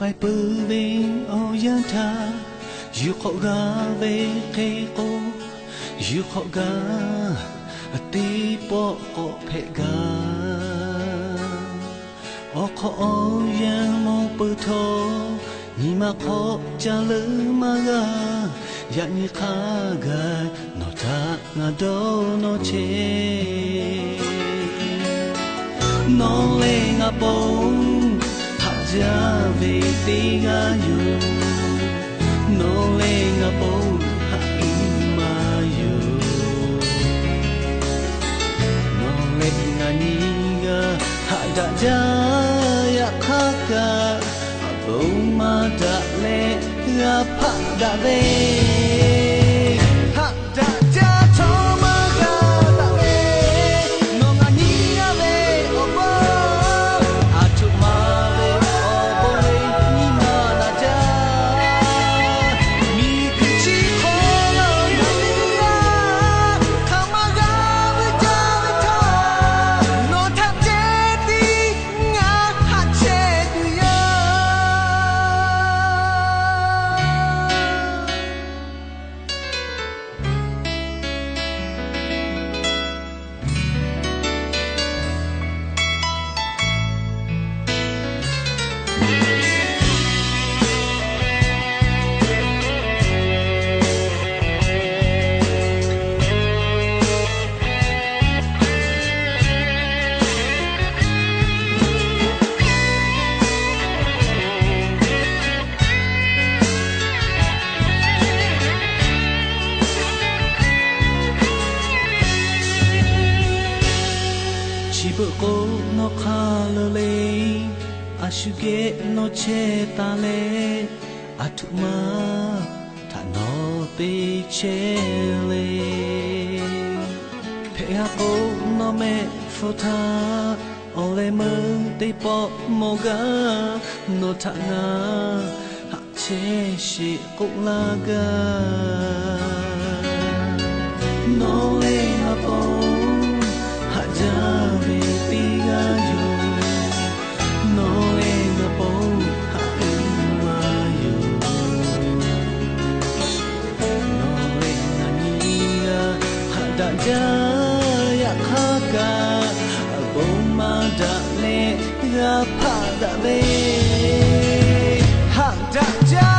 kai pu ving o yang tha yu kho ga ve ke ko yu kho ga ti po ko phe ga o kho o yang mo pu tho ni ma kho cha lu ma ga ya ni kha ga no ta nga do no che no le nga bong ha ja ve ti ga yu no le nga bong ha ma yu no le nga ni ga ha da ja ya kha ga bong ma da le ga pha da ve Chibuko no kalole ashuge no chetale atuma tano pe chele peako no me fota ole mung te po moga no tanga ha che shi kulaga no le apo ha ja ya khaga bong ma da le ga pha da ve ha da ja